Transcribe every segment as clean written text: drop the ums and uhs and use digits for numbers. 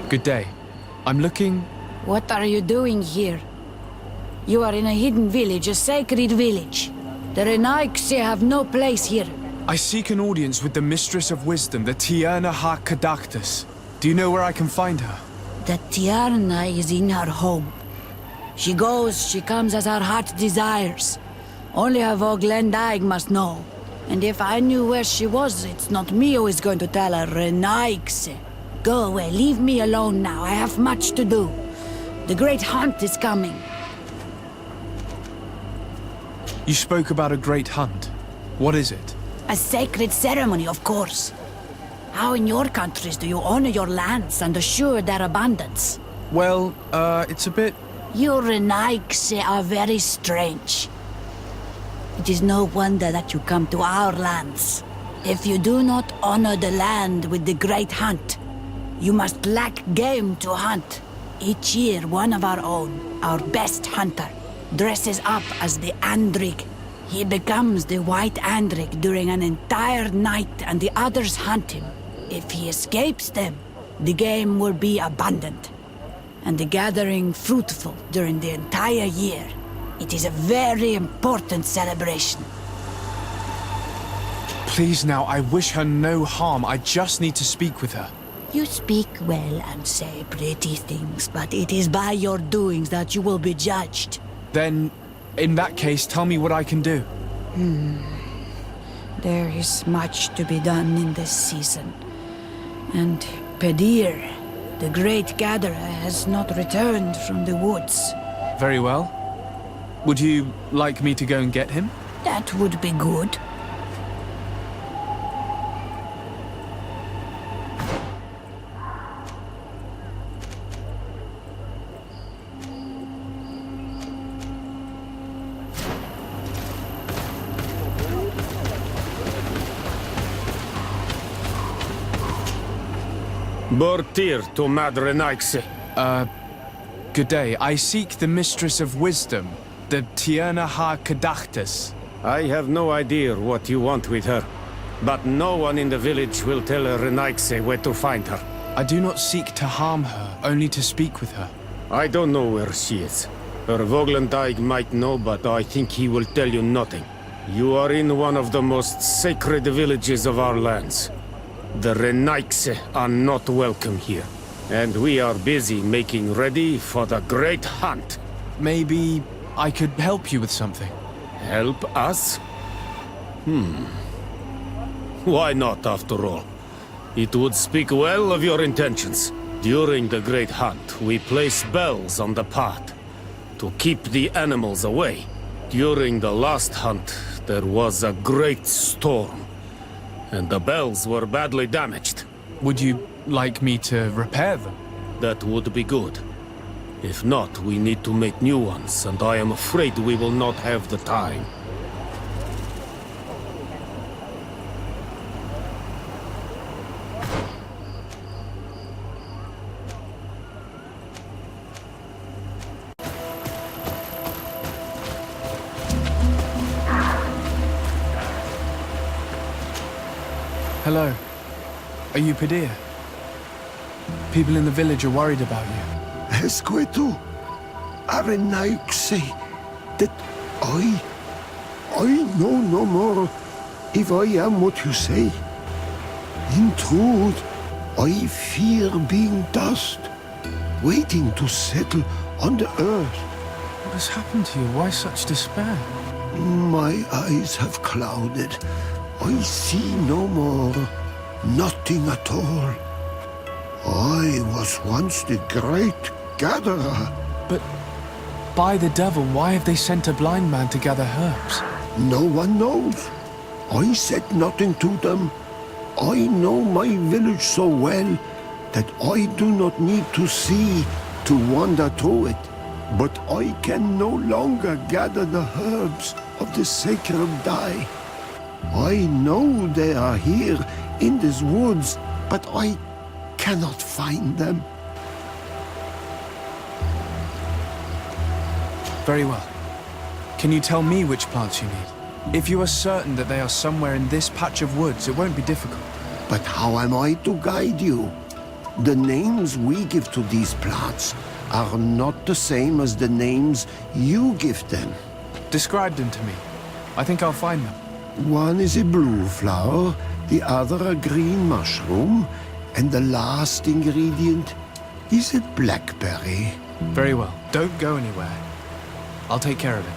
Good day. I'm looking... What are you doing here? You are in a hidden village, a sacred village. The Renaigse have no place here. I seek an audience with the Mistress of Wisdom, the Tierna Ha-Kadactus. Do you know where I can find her? The Tierna is in her home. She goes, she comes as her heart desires. Only her Voglendaig must know. And if I knew where she was, it's not me who is going to tell her, Renaigse. Go away, leave me alone now. I have much to do. The great hunt is coming. You spoke about a great hunt. What is it? A sacred ceremony, of course. How in your countries do you honor your lands and assure their abundance? Well, it's a bit... You Renaigse are very strange. It is no wonder that you come to our lands. If you do not honor the land with the great hunt, you must lack game to hunt. Each year, one of our own, our best hunter, dresses up as the Andrig. He becomes the White Andrig during an entire night and the others hunt him. If he escapes them, the game will be abundant, and the gathering fruitful during the entire year. It is a very important celebration. Please now, I wish her no harm. I just need to speak with her. You speak well and say pretty things, but it is by your doings that you will be judged. Then, in that case, tell me what I can do. There is much to be done in this season. And Pedir, the great gatherer, has not returned from the woods. Very well. Would you like me to go and get him? That would be good. Bortir to Madre Naikse. Good day. I seek the Mistress of Wisdom, the Tierna Ha-Kadactus. I have no idea what you want with her, but no one in the village will tell Renaigse where to find her. I do not seek to harm her, only to speak with her. I don't know where she is. Her Voglendaig might know, but I think he will tell you nothing. You are in one of the most sacred villages of our lands. The Renaigse are not welcome here, and we are busy making ready for the great hunt. Maybe I could help you with something. Help us? Why not, after all? It would speak well of your intentions. During the great hunt, we place bells on the path to keep the animals away. During the last hunt, there was a great storm, and the bells were badly damaged. Would you like me to repair them? That would be good. If not, we need to make new ones, and I am afraid we will not have the time. Hello. Are you Pedir? People in the village are worried about you. Esqueto, Arenaigse, that I know no more if I am what you say. In truth, I fear being dust, waiting to settle on the earth. What has happened to you? Why such despair? My eyes have clouded. I see no more, nothing at all. I was once the great gatherer. But by the devil, why have they sent a blind man to gather herbs? No one knows. I said nothing to them. I know my village so well that I do not need to see to wander through it. But I can no longer gather the herbs of the sacred dye. I know they are here in these woods, but I cannot find them. Very well. Can you tell me which plants you need? If you are certain that they are somewhere in this patch of woods, it won't be difficult. But how am I to guide you? The names we give to these plants are not the same as the names you give them. Describe them to me. I think I'll find them. One is a blue flower, the other a green mushroom, and the last ingredient is a blackberry. Very well. Don't go anywhere. I'll take care of it.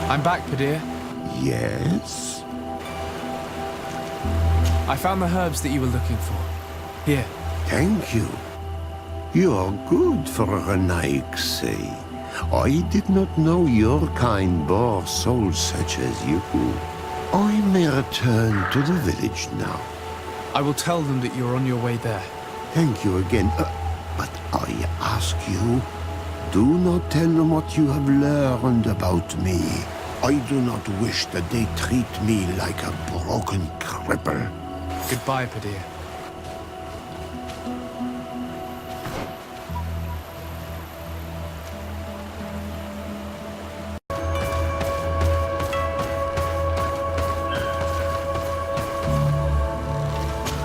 I'm back, Padir. Yes? I found the herbs that you were looking for. Here. Thank you. You are good for a Renaigse. I did not know your kind bore souls such as you. I may return to the village now. I will tell them that you're on your way there. Thank you again. But I ask you, do not tell them what you have learned about me. I do not wish that they treat me like a broken cripple. Goodbye, Padir.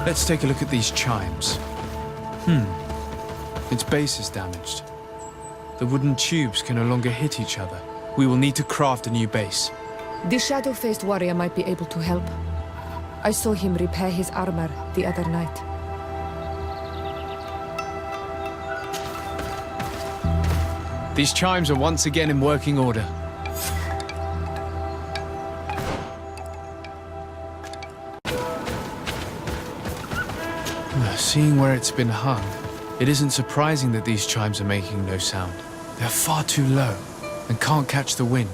Let's take a look at these chimes. Its base is damaged. The wooden tubes can no longer hit each other. We will need to craft a new base. The shadow-faced warrior might be able to help. I saw him repair his armor the other night. These chimes are once again in working order. Seeing where it's been hung, it isn't surprising that these chimes are making no sound. They're far too low and can't catch the wind.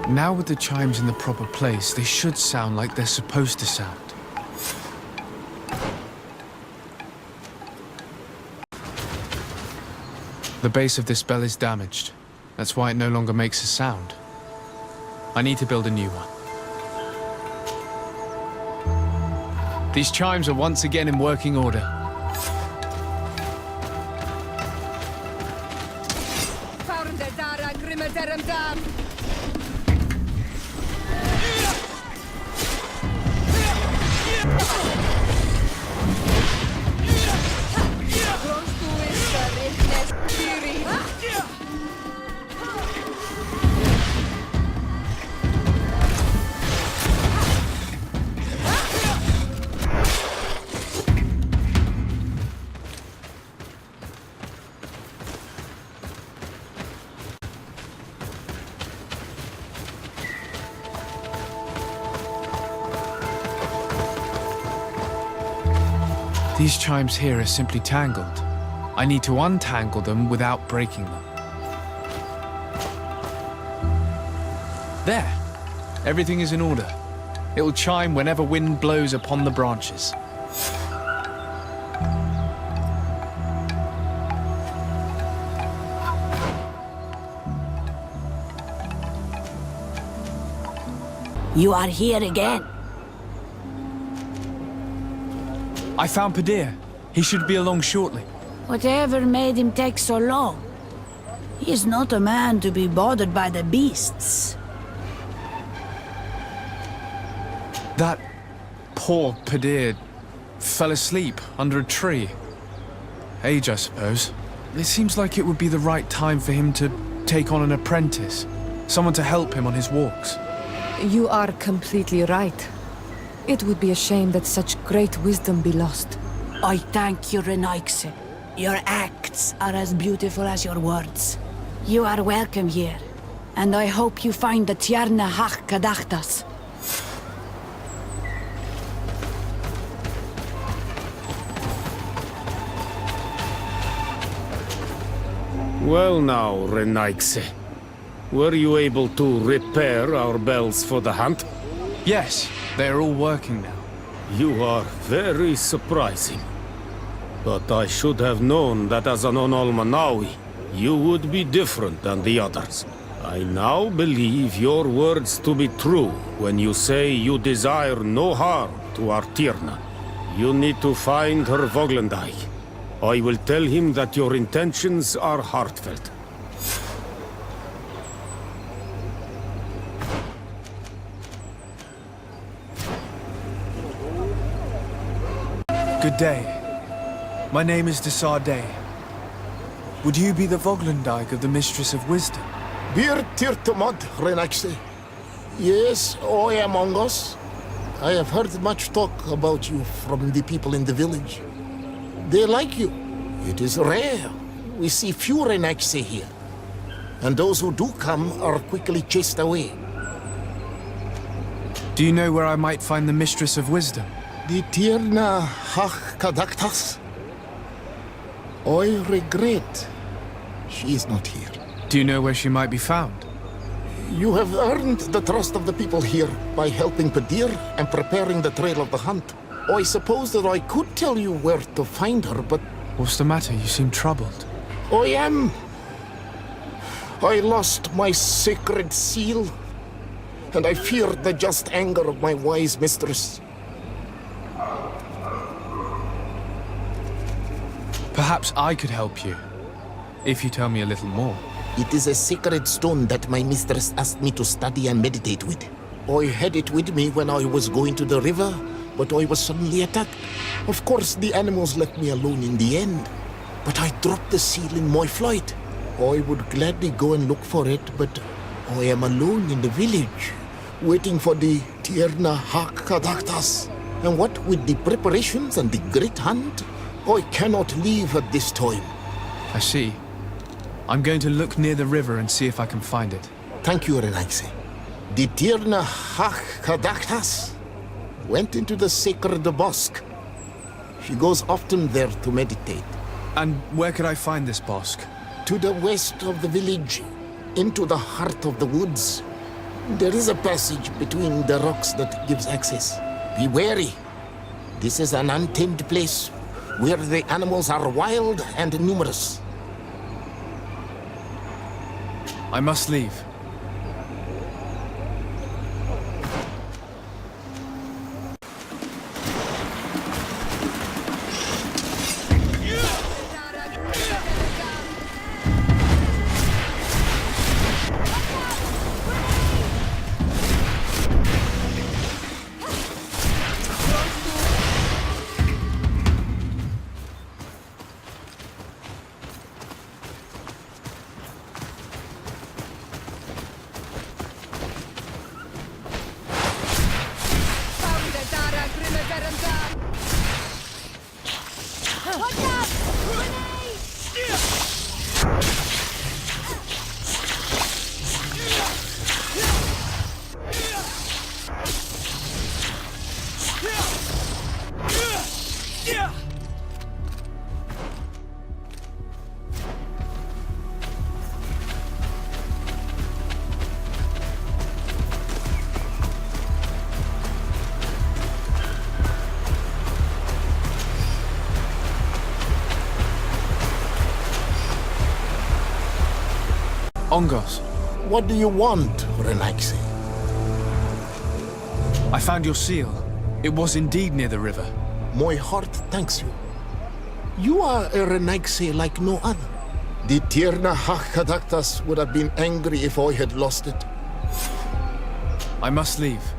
Now with the chimes in the proper place, they should sound like they're supposed to sound. The base of this bell is damaged. That's why it no longer makes a sound. I need to build a new one. These chimes are once again in working order. These chimes here are simply tangled. I need to untangle them without breaking them. There! Everything is in order. It will chime whenever wind blows upon the branches. You are here again. I found Padir. He should be along shortly. Whatever made him take so long? He is not a man to be bothered by the beasts. That poor Padir fell asleep under a tree. Age, I suppose. It seems like it would be the right time for him to take on an apprentice. Someone to help him on his walks. You are completely right. It would be a shame that such great wisdom be lost. I thank you, Renaigse. Your acts are as beautiful as your words. You are welcome here, and I hope you find the Tierna Hach Kadachtas. Well now, Renaigse. Were you able to repair our bells for the hunt? Yes, they're all working now. You are very surprising. But I should have known that as an Onolmanawi, you would be different than the others. I now believe your words to be true when you say you desire no harm to our Tirna. You need to find her Voglendijk. I will tell him that your intentions are heartfelt. Good day. My name is Desardet. Would you be the Voglendijk of the Mistress of Wisdom? Bir tirtamad, Renaxe. Yes, I am Angus. I have heard much talk about you from the people in the village. They like you. It is rare. We see few Renaxe here. And those who do come are quickly chased away. Do you know where I might find the Mistress of Wisdom? The Tierna Hach Kadaktas. I regret she is not here. Do you know where she might be found? You have earned the trust of the people here by helping Padir and preparing the trail of the hunt. I suppose that I could tell you where to find her, but What's the matter? You seem troubled. I lost my sacred seal, and I fear the just anger of my wise mistress. Perhaps I could help you, if you tell me a little more. It is a sacred stone that my mistress asked me to study and meditate with. I had it with me when I was going to the river, but I was suddenly attacked. Of course, the animals left me alone in the end, but I dropped the seal in my flight. I would gladly go and look for it, but I am alone in the village, waiting for the Tierna Hakadaktas. And what with the preparations and the great hunt, I cannot leave at this time. I see. I'm going to look near the river and see if I can find it. Thank you, Renaxe. The Tierna Hakadaktas went into the sacred bosque. She goes often there to meditate. And where could I find this bosque? To the west of the village, into the heart of the woods. There is a passage between the rocks that gives access. Be wary. This is an untamed place where the animals are wild and numerous. I must leave. Ongos, What do you want, Renaxe? I found your seal. It was indeed near the river. My heart thanks you. You are a Renaxe like no other. The Tierna Hakadaktas would have been angry if I had lost it. I must leave.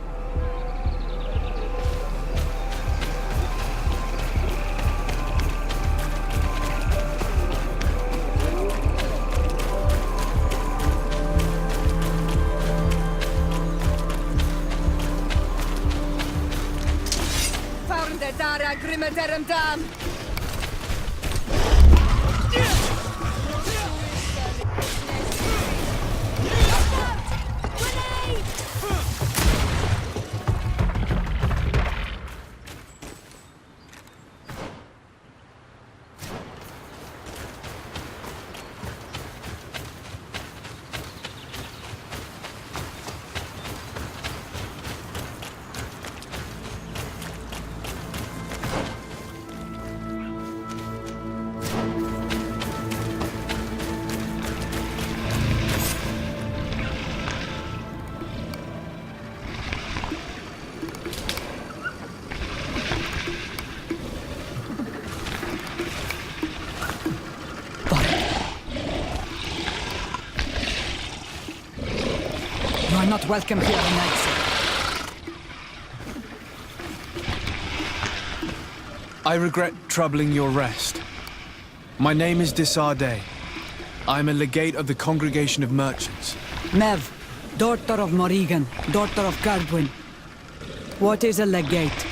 not welcome here in Naxi. I regret troubling your rest. My name is Disarday. I am a legate of the Congregation of Merchants. Mev, daughter of Morrigan, daughter of Cardwin. What is a legate?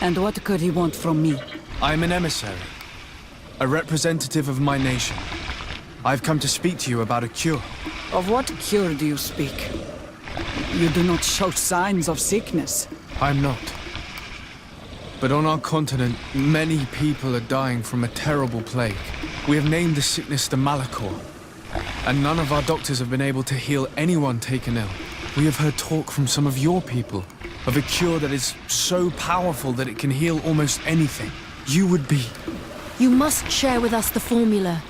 And what could he want from me? I am an emissary, a representative of my nation. I've come to speak to you about a cure. Of what cure do you speak? You do not show signs of sickness. I'm not. But on our continent, many people are dying from a terrible plague. We have named the sickness the Malachor, and none of our doctors have been able to heal anyone taken ill. We have heard talk from some of your people of a cure that is so powerful that it can heal almost anything. You would be... You must share with us the formula.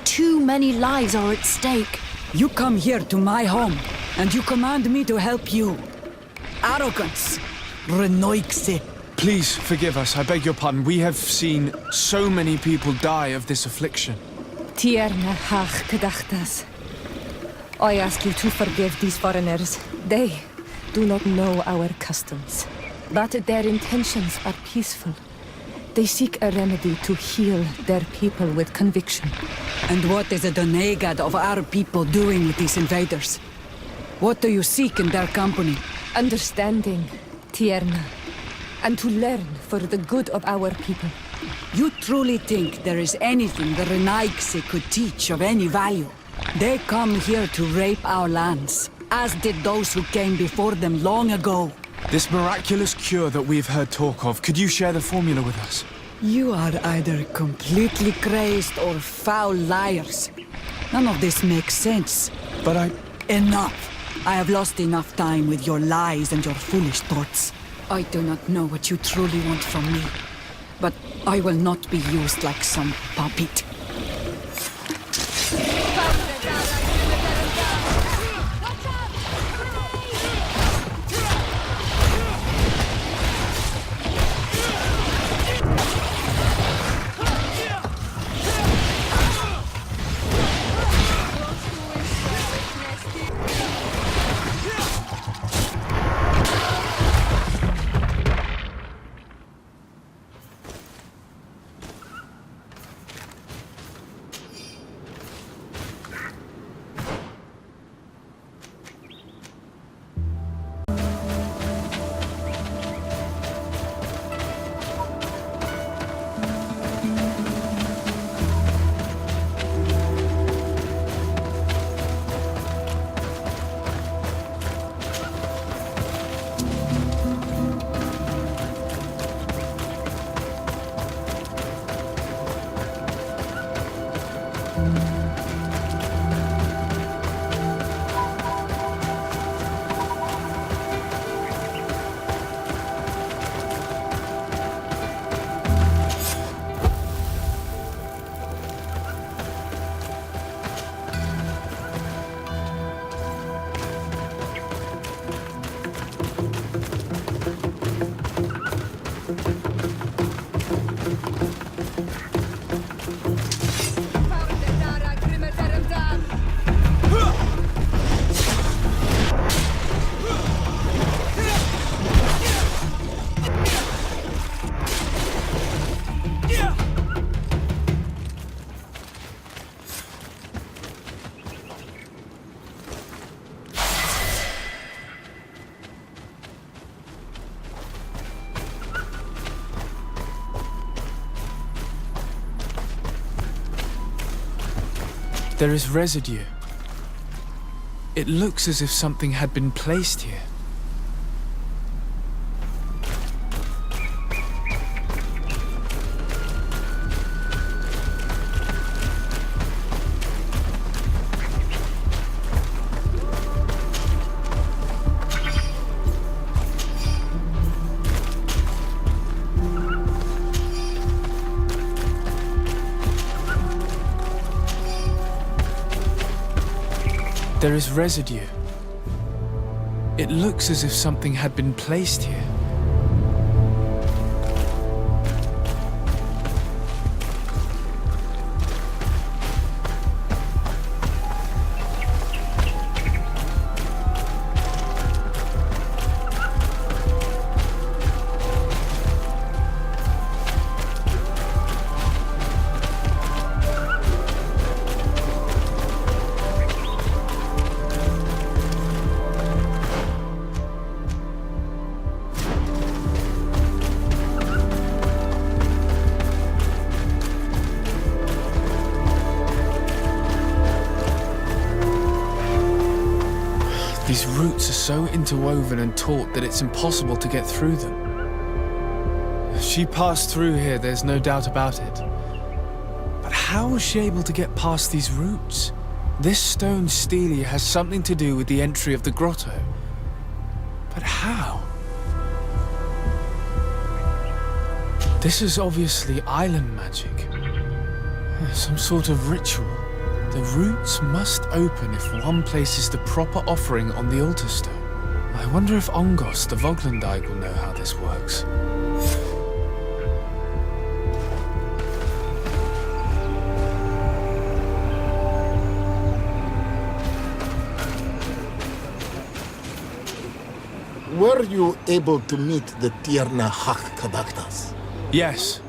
Too many lives are at stake. You come here to my home, and you command me to help you. Arrogance. Renoixe. Please forgive us, I beg your pardon. We have seen so many people die of this affliction. Tierna hach gedachtas. I ask you to forgive these foreigners. They do not know our customs, but their intentions are peaceful. They seek a remedy to heal their people with conviction. And what is the Donegad of our people doing with these invaders? What do you seek in their company? Understanding, Tierna, and to learn for the good of our people. You truly think there is anything the Renaigse could teach of any value? They come here to rape our lands, as did those who came before them long ago. This miraculous cure that we've heard talk of, could you share the formula with us? You are either completely crazed or foul liars. None of this makes sense. But Enough! I have lost enough time with your lies and your foolish thoughts. I do not know what you truly want from me, but I will not be used like some puppet. There is residue. It looks as if something had been placed here. There is residue. It looks as if something had been placed here. so interwoven and taut that it's impossible to get through them. She passed through here, there's no doubt about it. But how was she able to get past these roots? This stone stele has something to do with the entry of the grotto. But how? This is obviously island magic. Some sort of ritual. The roots must open if one places the proper offering on the altar stone. I wonder if Ongos the Voglendyke will know how this works. Were you able to meet the Tierna Hak Kadaktas? Yes,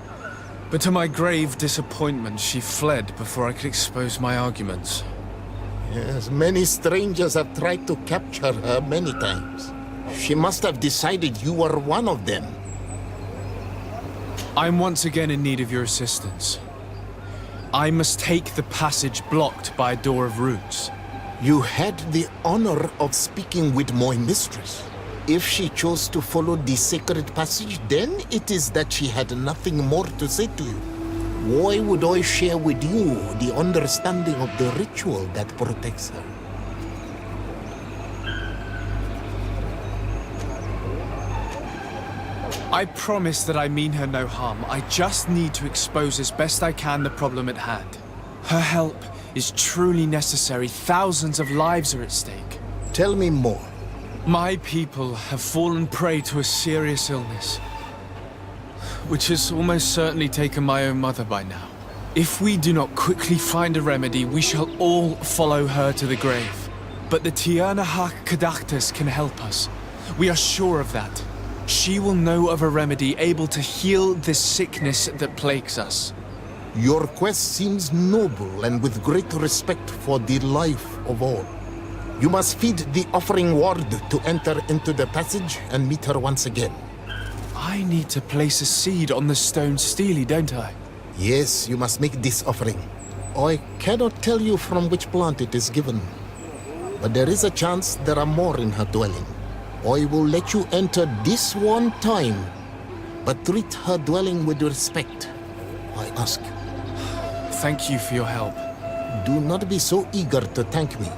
but to my grave disappointment, she fled before I could expose my arguments. Yes, many strangers have tried to capture her many times. She must have decided you were one of them. I'm once again in need of your assistance. I must take the passage blocked by a door of roots. You had the honor of speaking with my mistress. If she chose to follow the sacred passage, then it is that she had nothing more to say to you. Why would I share with you the understanding of the ritual that protects her? I promise that I mean her no harm. I just need to expose as best I can the problem at hand. Her help is truly necessary. Thousands of lives are at stake. Tell me more. My people have fallen prey to a serious illness, which has almost certainly taken my own mother by now. If we do not quickly find a remedy, we shall all follow her to the grave. But the Tierna Hak Kadaktas can help us. We are sure of that. She will know of a remedy able to heal this sickness that plagues us. Your quest seems noble and with great respect for the life of all. You must feed the offering ward to enter into the passage and meet her once again. I need to place a seed on the stone stele, don't I? Yes, you must make this offering. I cannot tell you from which plant it is given, but there is a chance there are more in her dwelling. I will let you enter this one time, but treat her dwelling with respect, I ask. Thank you for your help. Do not be so eager to thank me.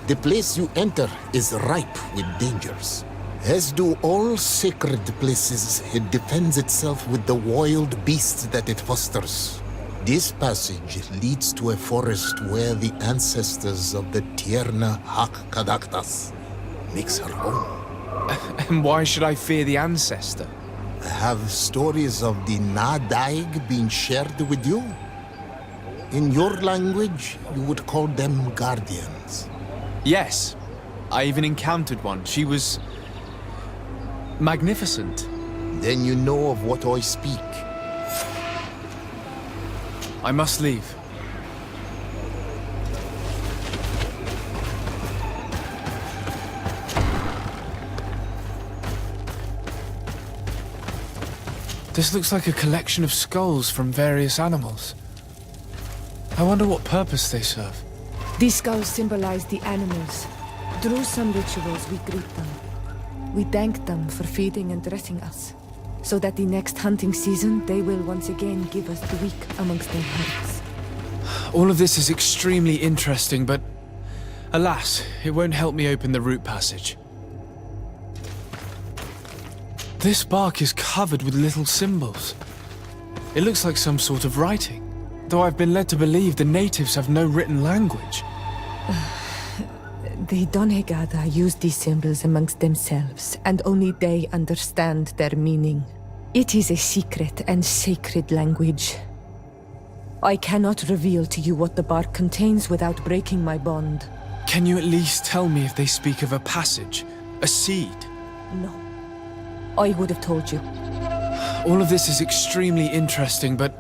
The place you enter is ripe with dangers. As do all sacred places, it defends itself with the wild beasts that it fosters. This passage leads to a forest where the ancestors of the Tierna Hak Kadaktas makes her home. And why should I fear the ancestor? Have stories of the Nadaig been shared with you? In your language, you would call them guardians. Yes, I even encountered one. She was magnificent. Then you know of what I speak. I must leave. This looks like a collection of skulls from various animals. I wonder what purpose they serve. These skulls symbolize the animals. Through some rituals, we greet them. We thank them for feeding and dressing us, so that the next hunting season, they will once again give us the weak amongst their herds. All of this is extremely interesting, but alas, it won't help me open the root passage. This bark is covered with little symbols. It looks like some sort of writing, though I've been led to believe the natives have no written language. The Donegada use these symbols amongst themselves, and only they understand their meaning. It is a secret and sacred language. I cannot reveal to you what the bark contains without breaking my bond. Can you at least tell me if they speak of a passage, a seed? No. I would have told you. All of this is extremely interesting, but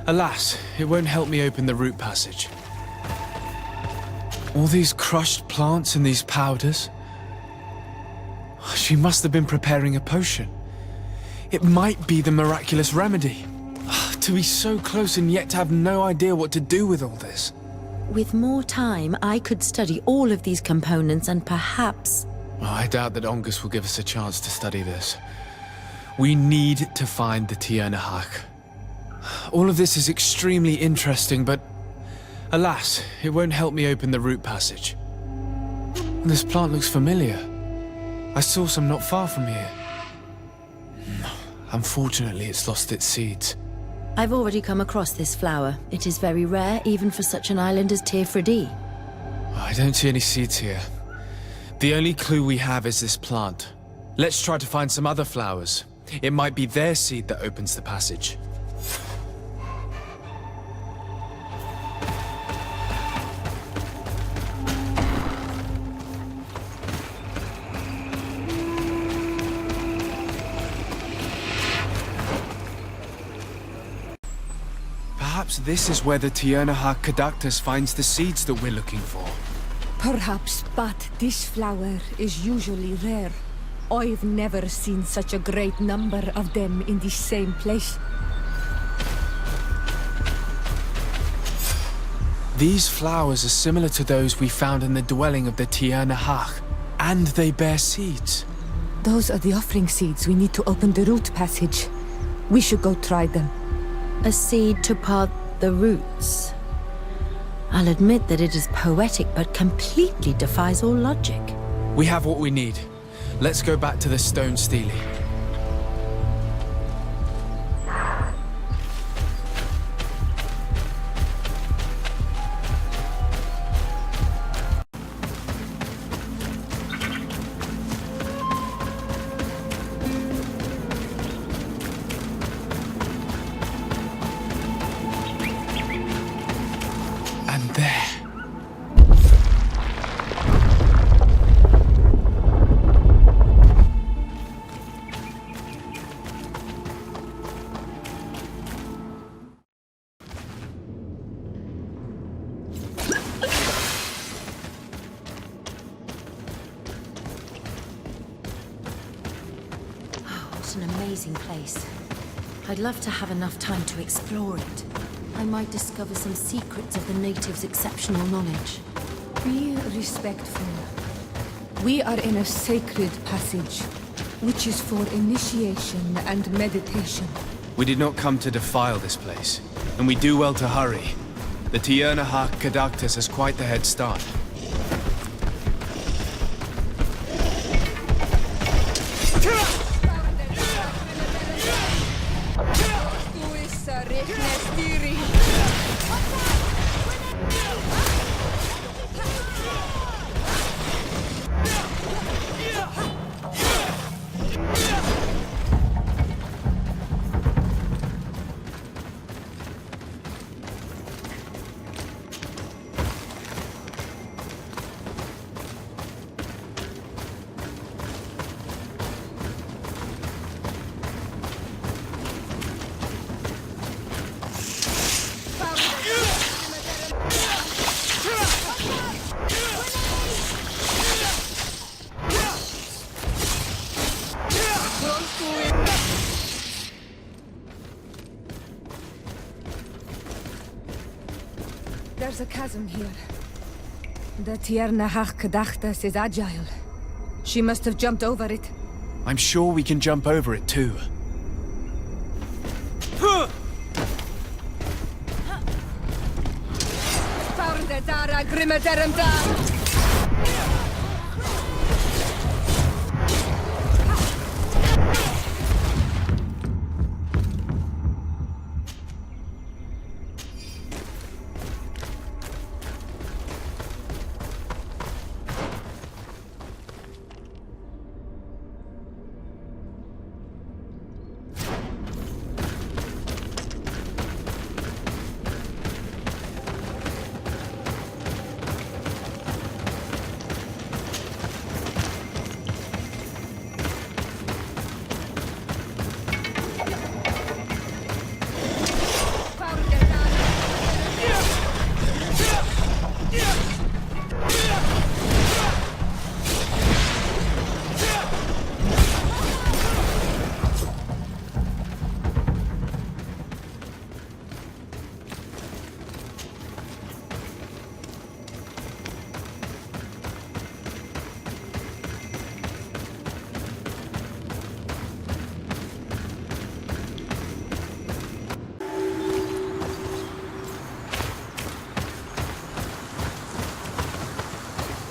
alas, it won't help me open the root passage. All these crushed plants and these powders. She must have been preparing a potion. It might be the miraculous remedy. To be so close and yet to have no idea what to do with all this. With more time, I could study all of these components and perhaps Well, I doubt that Ongus will give us a chance to study this. We need to find the Tiernahach. All of this is extremely interesting, but alas, it won't help me open the root passage. This plant looks familiar. I saw some not far from here. Unfortunately, it's lost its seeds. I've already come across this flower. It is very rare, even for such an island as Teirfredi. I don't see any seeds here. The only clue we have is this plant. Let's try to find some other flowers. It might be their seed that opens the passage. Perhaps this is where the Tiernahach Caductus finds the seeds that we're looking for. Perhaps, but this flower is usually rare. I've never seen such a great number of them in the same place. These flowers are similar to those we found in the dwelling of the Tiernahach, and they bear seeds. Those are the offering seeds we need to open the root passage. We should go try them. A seed to part the roots. I'll admit that it is poetic, but completely defies all logic. We have what we need. Let's go back to the stone stele. And there. What an amazing place. I'd love to have enough time to explore it. I might discover some secrets of the natives' exceptional knowledge. Be respectful. We are in a sacred passage, which is for initiation and meditation. We did not come to defile this place, and we do well to hurry. The Tiernahach Caductus has quite the head start. There's a chasm here. The Tiernahach Caductus is agile. She must have jumped over it. I'm sure we can jump over it too.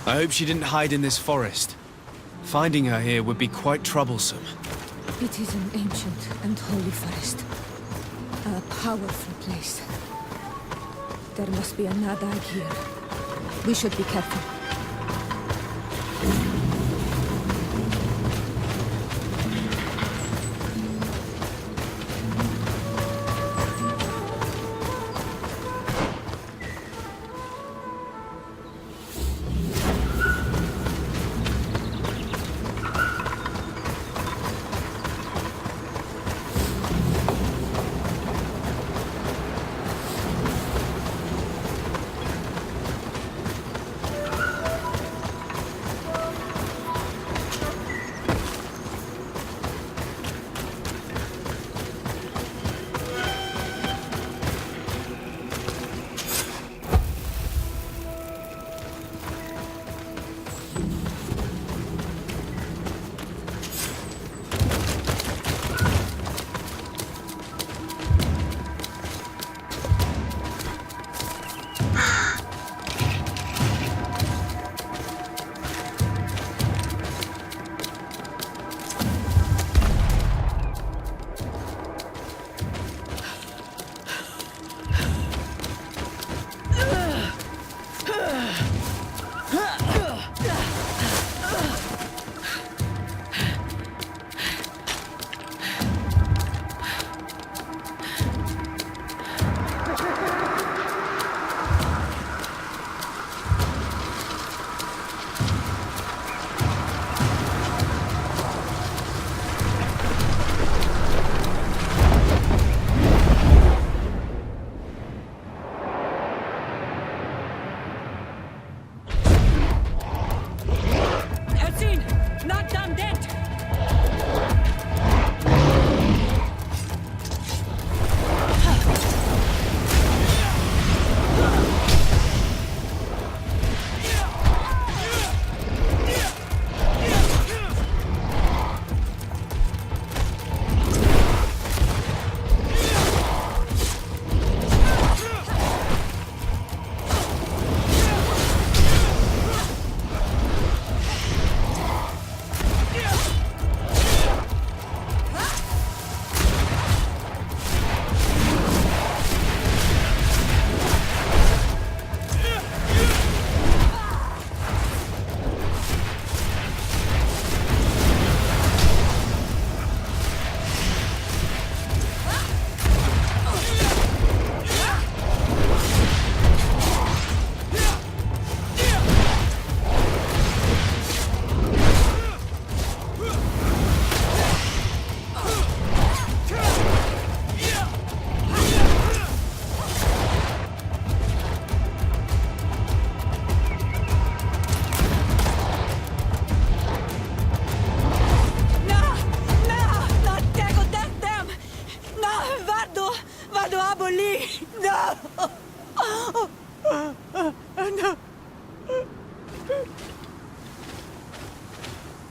I hope she didn't hide in this forest. Finding her here would be quite troublesome. It is an ancient and holy forest. A powerful place. There must be a Nadag here. We should be careful.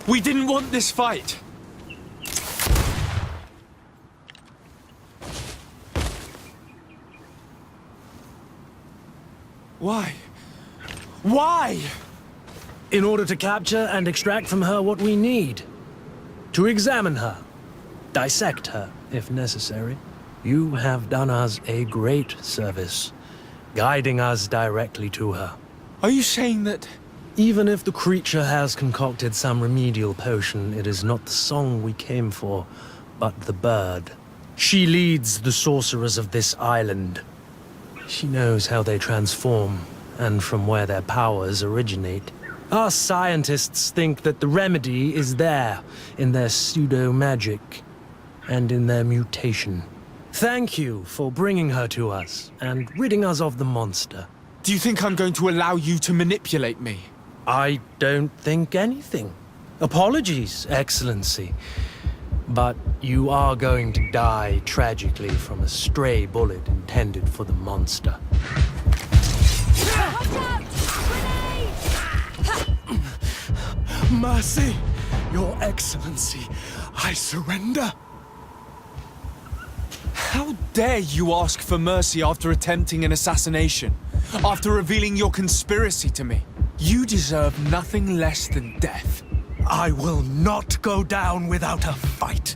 We didn't want this fight. Why? Why? In order to capture and extract from her what we need. To examine her. Dissect her, if necessary. You have done us a great service, guiding us directly to her. Are you saying that... Even if the creature has concocted some remedial potion, it is not the song we came for, but the bird. She leads the sorcerers of this island. She knows how they transform, and from where their powers originate. Our scientists think that the remedy is there, in their pseudo-magic, and in their mutation. Thank you for bringing her to us, and ridding us of the monster. Do you think I'm going to allow you to manipulate me? I don't think anything. Apologies, Excellency. But you are going to die tragically from a stray bullet intended for the monster. Mercy, Your Excellency, I surrender. How dare you ask for mercy after attempting an assassination? After revealing your conspiracy to me? You deserve nothing less than death. I will not go down without a fight.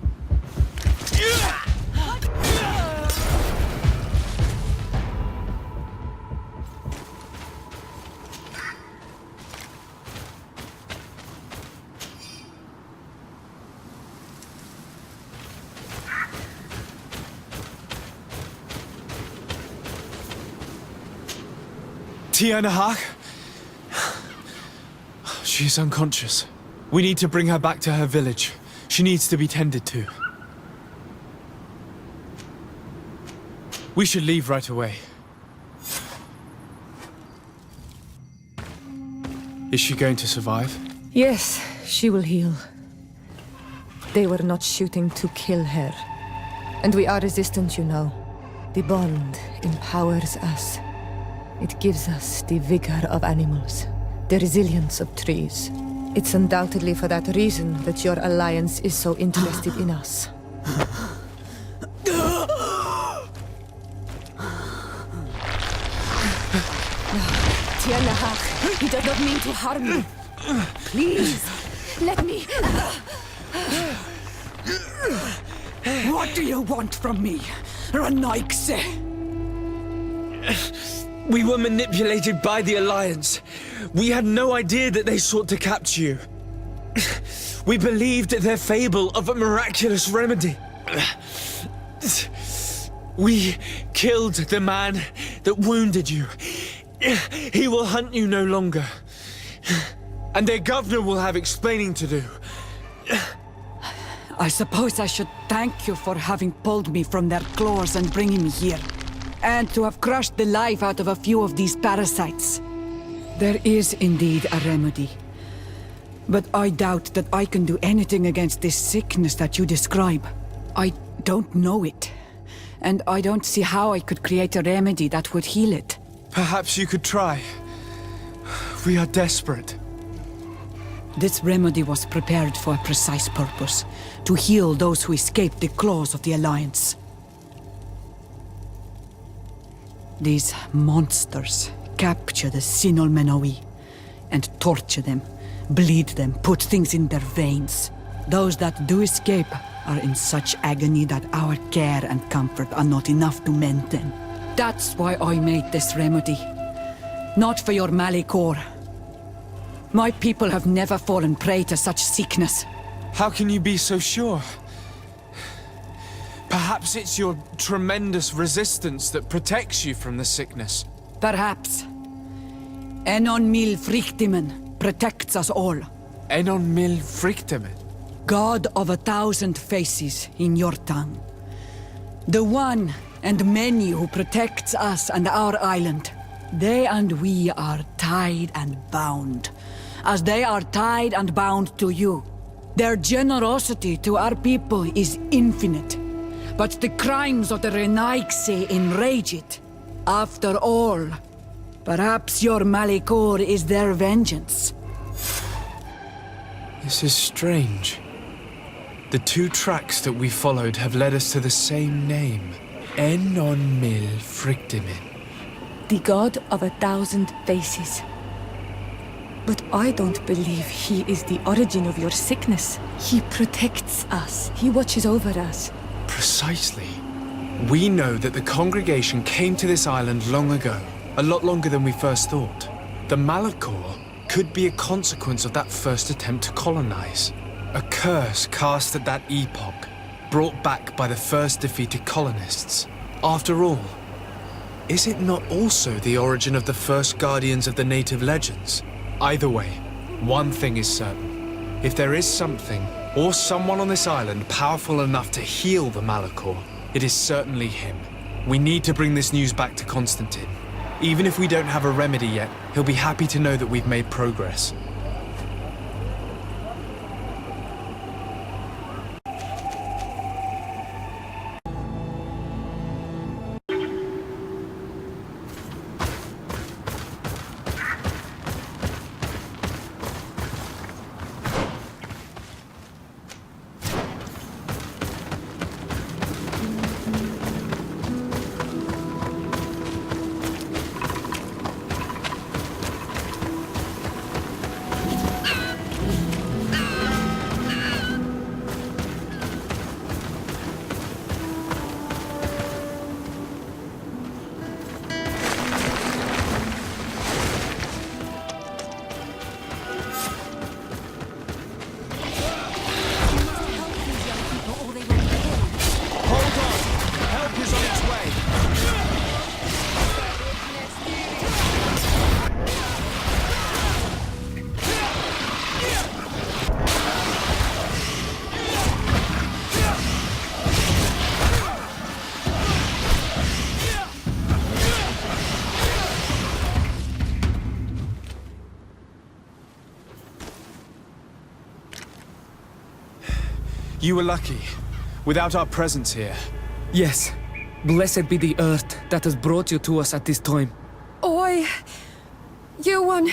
Tianahak? She's unconscious. We need to bring her back to her village. She needs to be tended to. We should leave right away. Is she going to survive? Yes, she will heal. They were not shooting to kill her. And we are resistant, you know. The bond empowers us. It gives us the vigor of animals, the resilience of trees. It's undoubtedly for that reason that your alliance is so interested in us. Tianahak, he does not mean to harm you. Please, let me... What do you want from me, Ranaikse? We were manipulated by the Alliance. We had no idea that they sought to capture you. We believed their fable of a miraculous remedy. We killed the man that wounded you. He will hunt you no longer. And their governor will have explaining to do. I suppose I should thank you for having pulled me from their claws and bringing me here. And to have crushed the life out of a few of these parasites. There is indeed a remedy. But I doubt that I can do anything against this sickness that you describe. I don't know it. And I don't see how I could create a remedy that would heal it. Perhaps you could try. We are desperate. This remedy was prepared for a precise purpose. To heal those who escaped the claws of the Alliance. These monsters capture the Sinol Menoi and torture them, bleed them, put things in their veins. Those that do escape are in such agony that our care and comfort are not enough to mend them. That's why I made this remedy. Not for your Malikor. My people have never fallen prey to such sickness. How can you be so sure? Perhaps it's your tremendous resistance that protects you from the sickness. Perhaps. Enon Mil Frictimen protects us all. Enon Mil Frictimen? God of 1,000 faces in your tongue. The one and many who protects us and our island. They and we are tied and bound, as they are tied and bound to you. Their generosity to our people is infinite. But the crimes of the Renaikse enrage it. After all, perhaps your Malikor is their vengeance. This is strange. The two tracks that we followed have led us to the same name. Enon Mil Frictimen. The god of 1,000 faces. But I don't believe he is the origin of your sickness. He protects us. He watches over us. Precisely. We know that the congregation came to this island long ago, a lot longer than we first thought. The Malachor could be a consequence of that first attempt to colonize. A curse cast at that epoch, brought back by the first defeated colonists. After all, is it not also the origin of the first guardians of the native legends? Either way, one thing is certain. If there is something or someone on this island powerful enough to heal the Malachor, it is certainly him. We need to bring this news back to Constantine. Even if we don't have a remedy yet, he'll be happy to know that we've made progress. You were lucky. Without our presence here. Yes. Blessed be the earth that has brought you to us at this time. Ewan,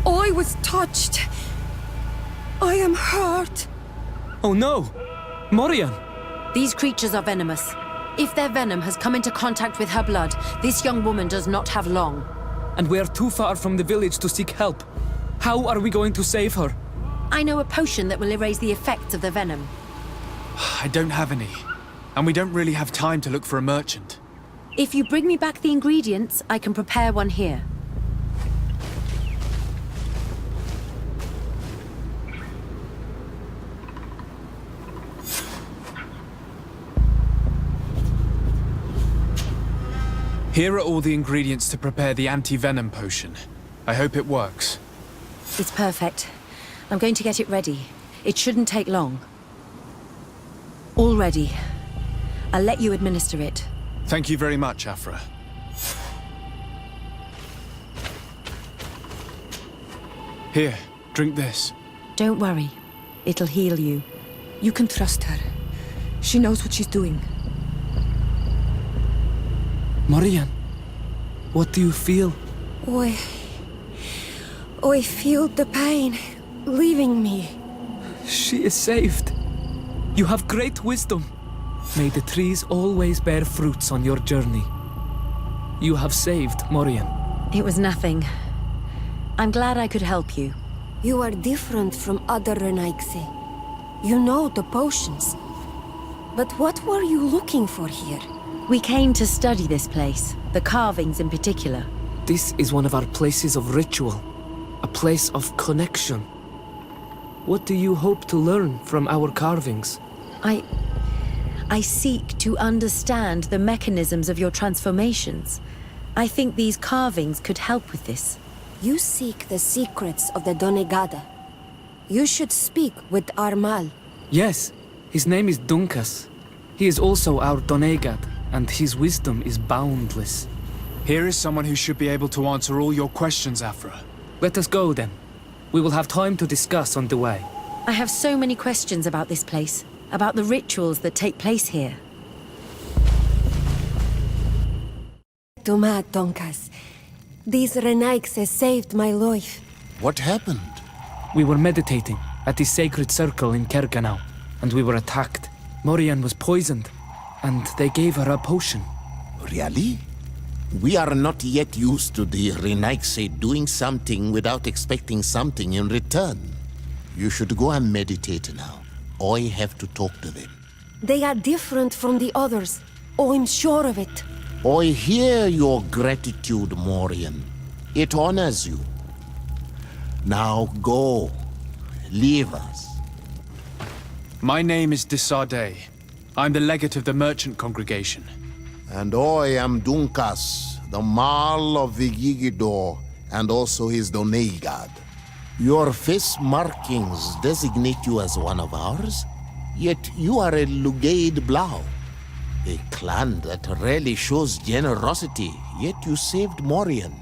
I was touched. I am hurt. Oh no! Morian! These creatures are venomous. If their venom has come into contact with her blood, this young woman does not have long. And we are too far from the village to seek help. How are we going to save her? I know a potion that will erase the effects of the venom. I don't have any. And we don't really have time to look for a merchant. If you bring me back the ingredients, I can prepare one here. Here are all the ingredients to prepare the anti-venom potion. I hope it works. It's perfect. I'm going to get it ready. It shouldn't take long. All ready. I'll let you administer it. Thank you very much, Afra. Here, drink this. Don't worry. It'll heal you. You can trust her. She knows what she's doing. Morian, what do you feel? I feel the pain leaving me. She is saved. You have great wisdom. May the trees always bear fruits on your journey. You have saved Morian. It was nothing. I'm glad I could help you. You are different from other Renaigse. You know the potions. But what were you looking for here? We came to study this place, the carvings in particular. This is one of our places of ritual. A place of connection. What do you hope to learn from our carvings? I seek to understand the mechanisms of your transformations. I think these carvings could help with this. You seek the secrets of the Donegada. You should speak with Armal. Yes, his name is Dunkas. He is also our Donegad, and his wisdom is boundless. Here is someone who should be able to answer all your questions, Afra. Let us go then. We will have time to discuss on the way. I have so many questions about this place, about the rituals that take place here. Toma, Donkas. These Renaigse saved my life. What happened? We were meditating at the sacred circle in Kerganau, and we were attacked. Morian was poisoned, and they gave her a potion. Really? We are not yet used to the Renaigse doing something without expecting something in return. You should go and meditate now. I have to talk to them. They are different from the others. I'm sure of it. I hear your gratitude, Morian. It honors you. Now go. Leave us. My name is Desardet. I'm the legate of the merchant congregation. And I am Dunkas, the Marl of Vigigidor, and also his Donegad. Your face markings designate you as one of ours, yet you are a Lugaid Blau. A clan that rarely shows generosity, yet you saved Morian.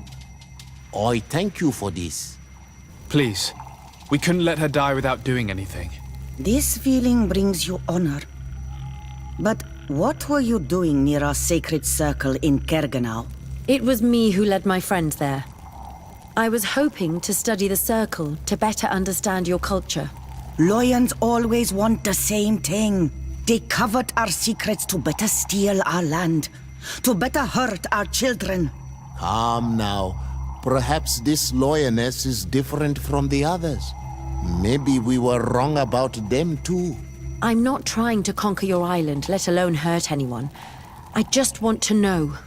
I thank you for this. Please, we couldn't let her die without doing anything. This feeling brings you honor. But what were you doing near our sacred circle in Kerganau? It was me who led my friends there. I was hoping to study the circle to better understand your culture. Lions always want the same thing. They covet our secrets to better steal our land, to better hurt our children. Calm now. Perhaps this lioness is different from the others. Maybe we were wrong about them too. I'm not trying to conquer your island, let alone hurt anyone. I just want to know.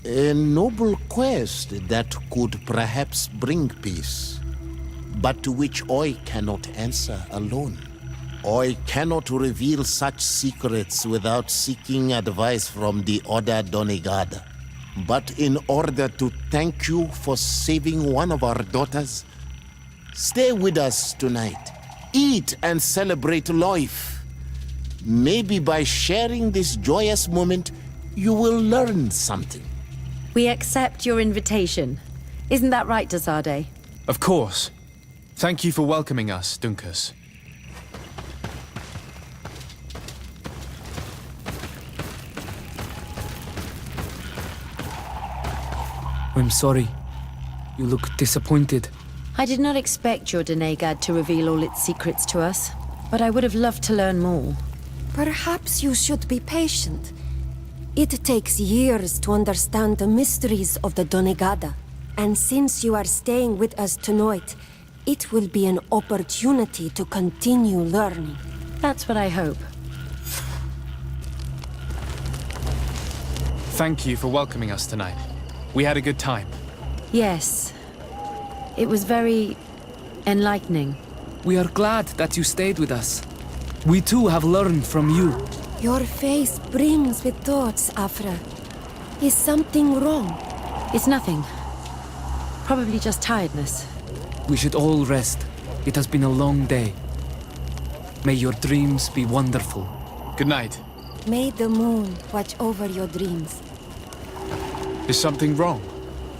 A noble quest that could perhaps bring peace, but to which I cannot answer alone. I cannot reveal such secrets without seeking advice from the other Donegad. But in order to thank you for saving one of our daughters, stay with us tonight. Eat and celebrate life. Maybe by sharing this joyous moment, you will learn something. We accept your invitation. Isn't that right, Desardet? Of course. Thank you for welcoming us, Dunkas. I'm sorry. You look disappointed. I did not expect your Denegad to reveal all its secrets to us, but I would have loved to learn more. Perhaps you should be patient. It takes years to understand the mysteries of the Donegada, and since you are staying with us tonight, it will be an opportunity to continue learning. That's what I hope. Thank you for welcoming us tonight. We had a good time. Yes. It was very enlightening. We are glad that you stayed with us. We too have learned from you. Your face brims with thoughts, Afra. Is something wrong? It's nothing. Probably just tiredness. We should all rest. It has been a long day. May your dreams be wonderful. Good night. May the moon watch over your dreams. Is something wrong?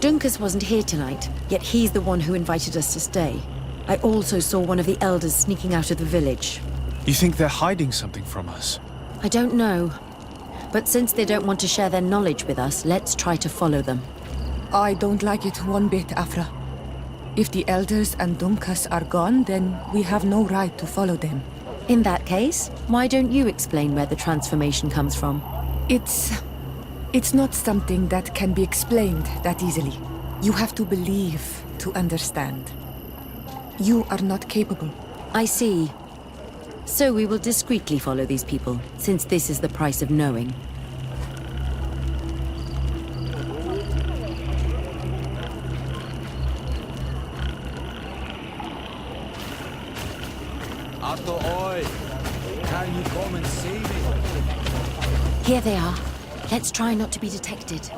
Dunkus wasn't here tonight, yet he's the one who invited us to stay. I also saw one of the elders sneaking out of the village. You think they're hiding something from us? I don't know. But since they don't want to share their knowledge with us, let's try to follow them. I don't like it one bit, Afra. If the elders and Dunkas are gone, then we have no right to follow them. In that case, why don't you explain where the transformation comes from? It's not something that can be explained that easily. You have to believe to understand. You are not capable. I see. So we will discreetly follow these people, since this is the price of knowing. Can you come and see me? Here they are. Let's try not to be detected.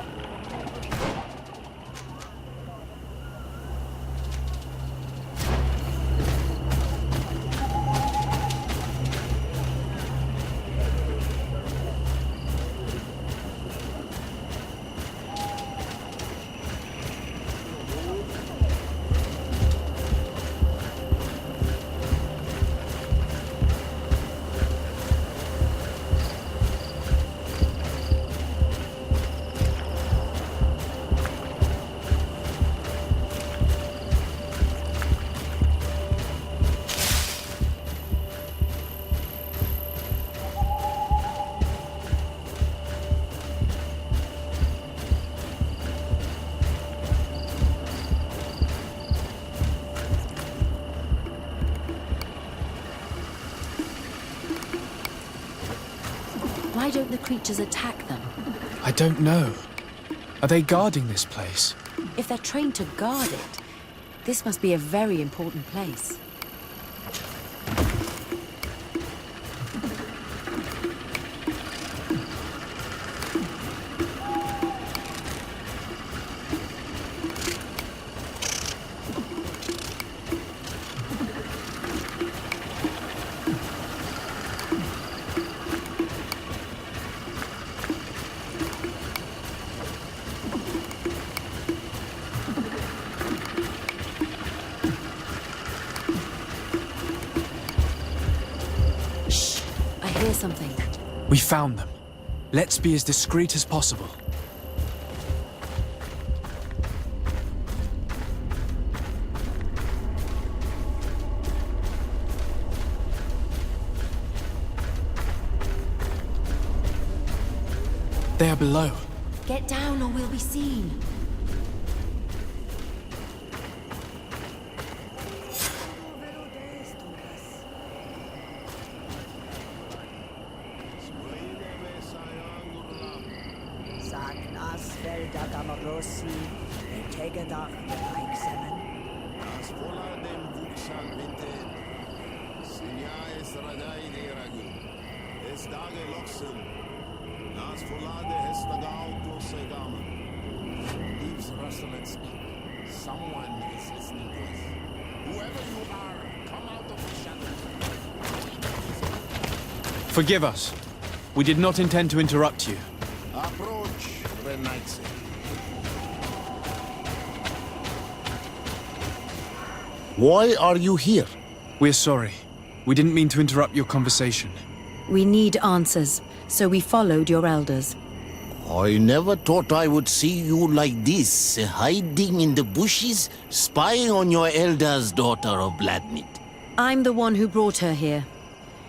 Why don't the creatures attack them? I don't know. Are they guarding this place? If they're trained to guard it, this must be a very important place. I hear something. We found them. Let's be as discreet as possible. They are below. Get down or we'll be seen. Someone is listening to us. Whoever you are, come out of the shadows. Forgive us. We did not intend to interrupt you. Approach, Renaitse. Why are you here? We're sorry. We didn't mean to interrupt your conversation. We need answers, so we followed your elders. I never thought I would see you like this, hiding in the bushes, spying on your elder's daughter of Bladnit. I'm the one who brought her here.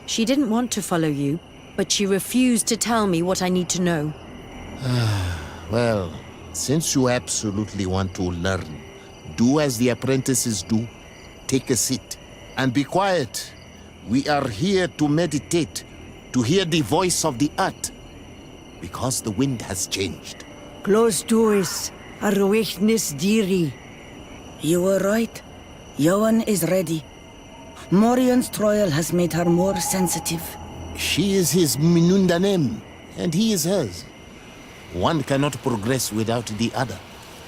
She didn't want to follow you, but she refused to tell me what I need to know. Well, since you absolutely want to learn, do as the apprentices do. Take a seat and be quiet. We are here to meditate, to hear the voice of the earth, because the wind has changed. Close doors, Arwechnis Diri. You were right. Johan is ready. Morion's trial has made her more sensitive. She is his Minundanem, and he is hers. One cannot progress without the other.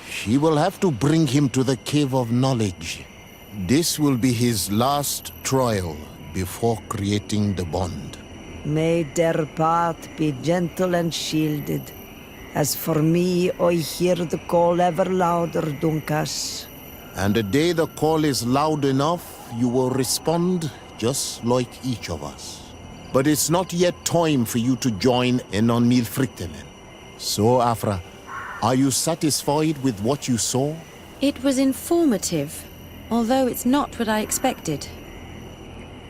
She will have to bring him to the Cave of Knowledge. This will be his last trial before creating the bond. May their path be gentle and shielded. As for me, I hear the call ever louder, Dunkas. And the day the call is loud enough, you will respond just like each of us. But it's not yet time for you to join in on Milfriktenen. So, Afra, are you satisfied with what you saw? It was informative, although it's not what I expected.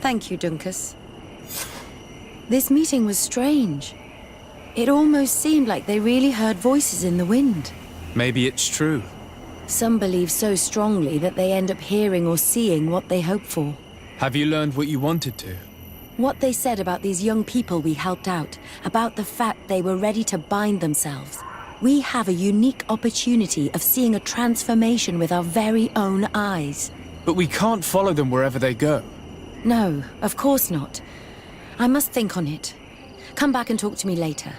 Thank you, Dunkus. This meeting was strange. It almost seemed like they really heard voices in the wind. Maybe it's true. Some believe so strongly that they end up hearing or seeing what they hope for. Have you learned what you wanted to? What they said about these young people we helped out, about the fact they were ready to bind themselves. We have a unique opportunity of seeing a transformation with our very own eyes. But we can't follow them wherever they go. No, of course not. I must think on it. Come back and talk to me later.